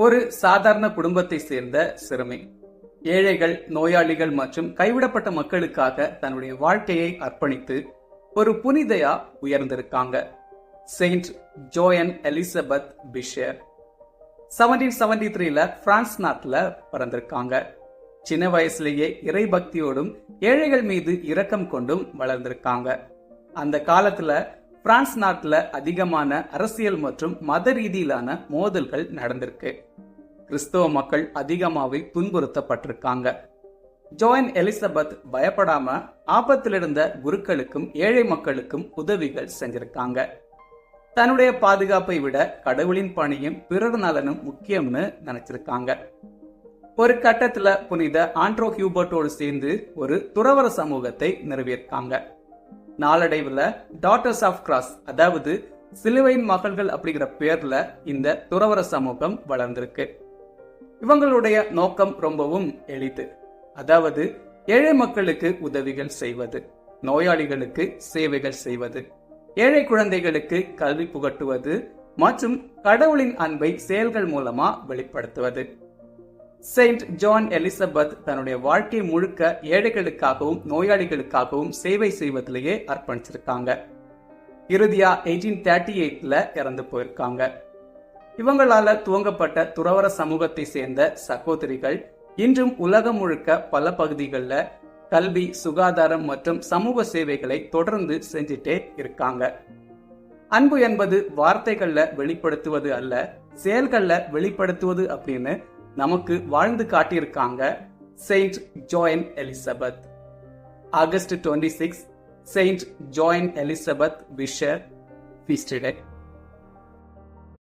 ஒரு சாதாரண குடும்பத்தை சேர்ந்த சிறுமி ஏழைகள், நோயாளிகள் மற்றும் கைவிடப்பட்ட மக்களுக்காக தன்னுடைய வாழ்க்கையை அர்ப்பணித்து ஒரு புனிதையா உயர்ந்திருக்காங்க. செயின்ட் ஜோயன் எலிசபெத் பிஷர் 1773 பிரான்ஸ் நாட்டுல பிறந்திருக்காங்க. சின்ன வயசுலேயே இறை பக்தியோடும் ஏழைகள் மீது இரக்கம் கொண்டும் வளர்ந்திருக்காங்க. அந்த காலத்துல பிரான்ஸ் நாட்டுல அதிகமான அரசியல் மற்றும் மத ரீதியிலான மோதல்கள் நடந்திருக்கு. கிறிஸ்தவ மக்கள் அதிகமாவே துன்புறுத்தப்பட்டிருக்காங்க. ஜோயன் எலிசபெத் பயப்படாம ஆபத்தில் இருந்த குருக்களுக்கும் ஏழை மக்களுக்கும் உதவிகள் செஞ்சிருக்காங்க. தன்னுடைய பாதுகாப்பை விட கடவுளின் பணியும் பிறர் நலனும் முக்கியம்னு நினைச்சிருக்காங்க. ஒரு கட்டத்துல புனித ஆண்ட்ரோ ஹியூபர்ட்டோடு சேர்ந்து ஒரு துறவற சமூகத்தை நிறுவியிருக்காங்க. நாளடைவுல டாட்டர்ஸ் ஆஃப் கிராஸ், அதாவது சிலுவையின் மகள்கள் அப்படிங்கிற பேர்ல இந்த துறவற சமூகம் வளர்ந்திருக்கு. இவங்களுடைய நோக்கம் ரொம்பவும் எளிது. அதாவது ஏழை மக்களுக்கு உதவிகள் செய்வது, நோயாளிகளுக்கு சேவைகள் செய்வது, ஏழை குழந்தைகளுக்கு கல்வி புகட்டுவது மற்றும் கடவுளின் அன்பை செயல்கள் மூலமா வெளிப்படுத்துவது. செயின்ட் ஜான் எலிசபெத் தன்னுடைய வாழ்க்கை முழுக்க ஏழைகளுக்காகவும் நோயாளிகளுக்காகவும் சேவை செய்வதிலேயே அர்ப்பணிச்சிருக்காங்க. இறுதியா 1838 இறந்து போயிருக்காங்க. இவங்களால துவங்கப்பட்ட துறவற சமூகத்தை சேர்ந்த சகோதரிகள் இன்றும் உலகம் முழுக்க பல பகுதிகளில் கல்வி, சுகாதாரம் மற்றும் சமூக சேவைகளை தொடர்ந்து செஞ்சுட்டே இருக்காங்க. அன்பு என்பது வார்த்தைகள்ல வெளிப்படுத்துவது அல்ல, செயல்கள்ல வெளிப்படுத்துவது அப்படின்னு நமக்கு வாழ்ந்து காட்டியிருக்காங்க saint Joan Elizabeth. August 26 saint Joan Elizabeth Bichier feast டே.